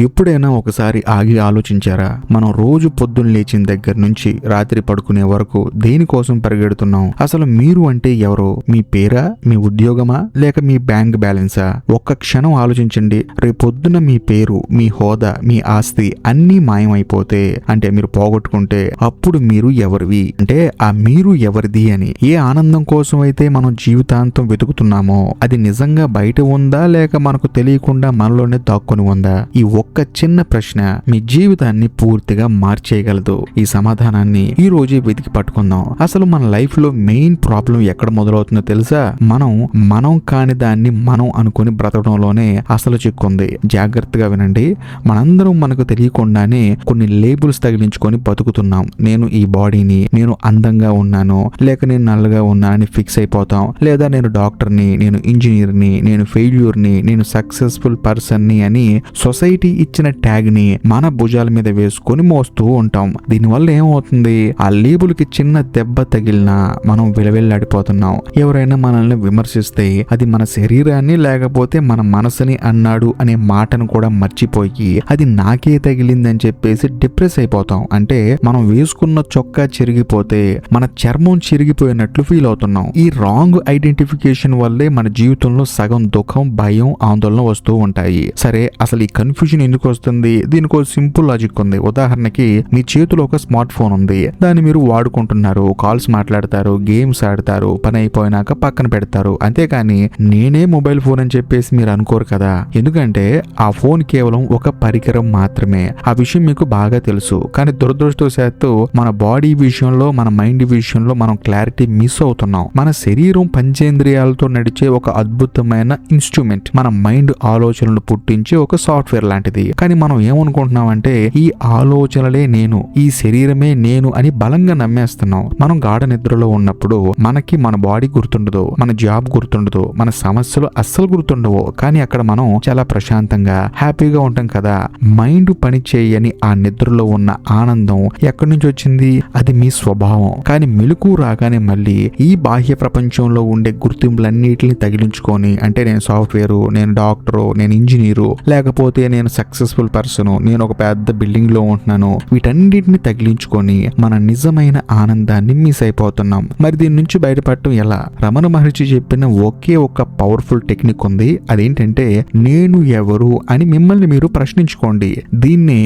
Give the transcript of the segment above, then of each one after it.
ఎప్పుడైనా ఒకసారి ఆగి ఆలోచించారా? మనం రోజు పొద్దున్న లేచిన దగ్గర నుంచి రాత్రి పడుకునే వరకు దేనికోసం పరిగెడుతున్నాం? అసలు మీరు అంటే ఎవరు? మీ పేరా, మీ ఉద్యోగమా, లేక మీ బ్యాంక్ బ్యాలెన్సా? ఒక్క క్షణం ఆలోచించండి. రేపొద్దున మీ పేరు, మీ హోదా, మీ ఆస్తి అన్నీ మాయమైపోతే, అంటే మీరు పోగొట్టుకుంటే, అప్పుడు మీరు ఎవరివి? అంటే ఆ మీరు ఎవరిది అని. ఏ ఆనందం కోసం అయితే మనం జీవితాంతం వెతుకుతున్నామో అది నిజంగా బయట ఉందా, లేక మనకు తెలియకుండా మనలోనే దాక్కుని ఉందా? ఈ ఒక్క చిన్న ప్రశ్న మీ జీవితాన్ని పూర్తిగా మార్చేయగలదు. ఈ సమాధానాన్ని ఈ రోజే వెతికి పట్టుకుందాం. అసలు మన లైఫ్ లో మెయిన్ ప్రాబ్లం ఎక్కడ మొదలవుతుందో తెలుసా? మనం కాని దాన్ని మనం అనుకుని బ్రతకడంలోనే అసలు చిక్కుంది. జాగ్రత్తగా వినండి. మనందరం మనకు తెలియకుండానే కొన్ని లేబుల్స్ తగిలించుకొని బతుకుతున్నాం. నేను ఈ బాడీని, నేను అందంగా ఉన్నాను, లేక నేను నల్లగా ఉన్నానని ఫిక్స్ అయిపోతాం. లేదా నేను డాక్టర్ని, నేను ఇంజనీర్ని, నేను ఫెయిల్యూర్ని, నేను సక్సెస్ఫుల్ పర్సన్ని అని సొసైటీ ఇచ్చిన ట్యాగ్ ని మన భుజాల మీద వేసుకొని మోస్తూ ఉంటాం. దీనివల్ల ఏమవుతుంది? ఆ లేబుల్ కి చిన్న దెబ్బ తగిలినా మనం విలవిల్లాడిపోతున్నాం. ఎవరైనా మనల్ని విమర్శిస్తే అది మన శరీరాన్ని లేకపోతే మన మనసుని అన్నాడు అనే మాటను కూడా మర్చిపోయి అది నాకే తగిలిందని చెప్పేసి డిప్రెస్ అయిపోతాం. అంటే మనం వేసుకున్న చొక్కా చిరిగిపోతే మన చర్మం చిరిగిపోయినట్లు ఫీల్ అవుతున్నాం. ఈ రాంగ్ ఐడెంటిఫికేషన్ వల్లే మన జీవితంలో సగం దుఃఖం, భయం, ఆందోళన వస్తూ ఉంటాయి. సరే, అసలు ఈ కన్ఫ్యూజన్ ఎందుకు వస్తుంది? దీనికి ఒక సింపుల్ లాజిక్ ఉంది. ఉదాహరణకి మీ చేతిలో ఒక స్మార్ట్ ఫోన్ ఉంది. దాన్ని మీరు వాడుకుంటున్నారు, కాల్స్ మాట్లాడతారు, గేమ్స్ ఆడతారు, పని అయిపోయినాక పక్కన పెడతారు. అంతేకాని నేనే మొబైల్ ఫోన్ అని చెప్పేసి మీరు అనుకోరు కదా. ఎందుకంటే ఆ ఫోన్ కేవలం ఒక పరికరం మాత్రమే. ఆ విషయం మీకు బాగా తెలుసు. కానీ దురదృష్టవశాత్తు మన బాడీ విషయంలో, మన మైండ్ విషయంలో మనం క్లారిటీ మిస్ అవుతున్నాం. మన శరీరం పంచేంద్రియాలతో నడిచే ఒక అద్భుతమైన ఇన్స్ట్రుమెంట్. మన మైండ్ ఆలోచనలు పుట్టించే ఒక సాఫ్ట్వేర్ లాంటిది. కానీ మనం ఏమనుకుంటున్నామంటే ఈ ఆలోచనలే నేను, ఈ శరీరమే నేను అని బలంగా నమ్మేస్తున్నాం. మనం గాఢ నిద్రలో ఉన్నప్పుడు మనకి మన బాడీ గుర్తుండదు, మన జాబ్ గుర్తుండదు, మన సమస్యలు అస్సలు గుర్తుండవు. కానీ అక్కడ మనం చాలా ప్రశాంతంగా, హ్యాపీగా ఉంటాం కదా. మైండ్ పని చేయని ఆ నిద్రలో ఉన్న ఆనందం ఎక్కడి నుంచి వచ్చింది? అది మీ స్వభావం. కానీ మెలకు రాగానే మళ్ళీ ఈ బాహ్య ప్రపంచంలో ఉండే గుర్తింపులన్నిటిని తగిలించుకొని, అంటే నేను సాఫ్ట్వేరు, నేను డాక్టరు, నేను ఇంజనీరు, లేకపోతే నేను సక్సెస్ఫుల్ పర్సన్, నేను ఒక పెద్ద బిల్డింగ్ లో ఉంటున్నాను, వీటన్నిటిని తగిలించుకొని మన నిజమైన ఆనందాన్ని మిస్ అయిపోతున్నాం. మరి దీని నుంచి బయటపడటం ఎలా? రమణ మహర్షి చెప్పిన ఒకే ఒక పవర్ఫుల్ టెక్నిక్ ఉంది. అదేంటంటే నేను ఎవరు అని మిమ్మల్ని మీరు ప్రశ్నించుకోండి. దీన్నే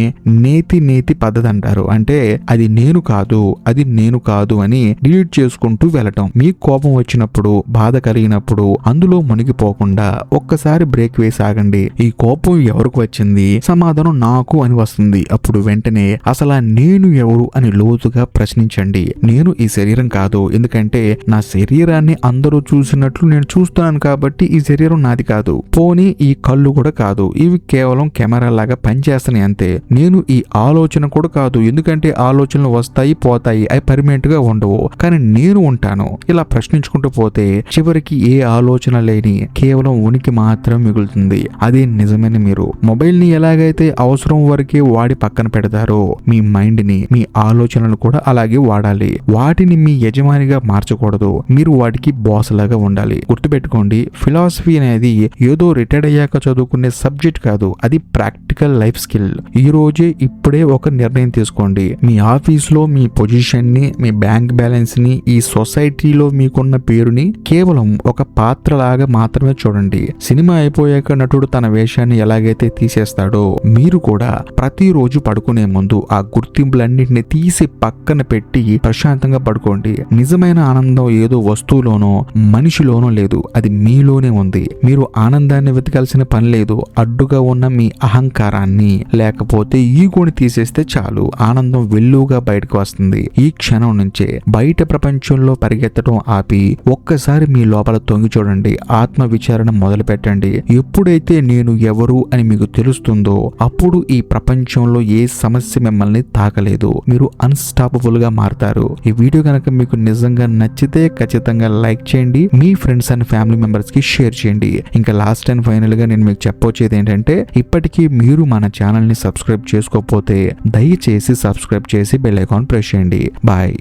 నేతి పద్ధతి అంటారు. అంటే అది నేను కాదు, అది నేను కాదు అని డిలీట్ చేసుకుంటూ వెళ్ళటం. మీకు కోపం వచ్చినప్పుడు, బాధ కలిగినప్పుడు అందులో మునిగిపోకుండా ఒక్కసారి బ్రేక్ వేసి ఆగండి. ఈ కోపం ఎవరికి వచ్చింది? సమాధానం నాకు అని వస్తుంది. అప్పుడు వెంటనే అసలు నేను ఎవరు అని లోతుగా ప్రశ్నించండి. నేను ఈ శరీరం కాదు, ఎందుకంటే నా శరీరాన్ని అందరూ చూసినట్లు నేను చూస్తున్నాను కాబట్టి ఈ శరీరం నాది కాదు. పోనీ ఈ కళ్ళు కూడా కాదు, ఇవి కేవలం కెమెరా లాగా పనిచేస్తున్నాయి అంతే. నేను ఈ ఆలోచన కూడా కాదు, ఎందుకంటే ఆలోచనలు వస్తాయి పోతాయి, అవి పర్మనెంట్ గా ఉండవు. కానీ నేను ఉంటాను. ఇలా ప్రశ్నించుకుంటూ పోతే చివరికి ఏ ఆలోచన లేని కేవలం ఉనికి మాత్రం మిగులుతుంది. అదే నిజమైన మీరు. మొబైల్ ని ఎలాగైతే అవసరం వరకే వాడి పక్కన పెడతారో మీ మైండ్ ని, మీ ఆలోచనలు కూడా అలాగే వాడాలి. వాటిని మీ యజమానిగా మార్చకూడదు. మీరు వాటికి బాస్ లాగా ఉండాలి. గుర్తుపెట్టుకోండి, ఫిలాసఫీ అనేది ఏదో రిటైర్డ్ అయ్యాక చదువుకునే సబ్జెక్ట్ కాదు, అది ప్రాక్టికల్ లైఫ్ స్కిల్. ఈ రోజే ఇప్పుడే ఒక నిర్ణయం తీసుకోండి. మీ ఆఫీస్ లో మీ పొజిషన్ ని, మీ బ్యాంక్ బ్యాలెన్స్ ని, ఈ సొసైటీలో మీకున్న పేరుని కేవలం ఒక పాత్ర లాగా మాత్రమే చూడండి. సినిమా అయిపోయాక నటుడు తన వేషాన్ని ఎలాగైతే తీసేస్తాడో మీరు కూడా ప్రతిరోజు పడుకునే ముందు ఆ గుర్తింపులన్నింటినీ తీసి పక్కన పెట్టి ప్రశాంతంగా పడుకోండి. నిజమైన ఆనందం ఏదో వస్తువులోనో మనిషిలోనో లేదు, అది మీలోనే ఉంది. మీరు ఆనందాన్ని వెతకాల్సిన పని లేదు. అడ్డుగా ఉన్న మీ అహంకారాన్ని లేకపోతే ఈగోని తీసేస్తే చాలు, ఆనందం వెల్లుగా బయటకు వస్తుంది. ఈ క్షణం నుంచే బయట ప్రపంచంలో పరిగెత్తడం ఆపి ఒక్కసారి మీ లోపల తొంగి చూడండి. ఆత్మ విచారణ మొదలు పెట్టండి. ఎప్పుడైతే నేను ఎవరు అని మీకు తెలుస్తుందో అప్పుడు ఈ ప్రపంచంలో ఏ సమస్య మిమ్మల్ని తాకలేదు. మీరు అన్స్టాపబుల్ గా మారతారు. ఈ వీడియో కనుక మీకు నిజంగా నచ్చితే ఖచ్చితంగా లైక్ చేయండి. మీ ఫ్రెండ్స్ అండ్ ఫ్యామిలీ మెంబర్స్ కి షేర్ చేయండి. ఇంకా లాస్ట్ అండ్ ఫైనల్ గా నేను మీకు చెప్పొచ్చేది ఏంటంటే, ఇప్పటికీ మీరు మన ఛానల్ ని సబ్స్క్రైబ్ చేసుకోకపోతే దయచేసి సబ్స్క్రైబ్ చేసి బెల్ ఐకాన్ ప్రెస్ చేయండి. బాయ్.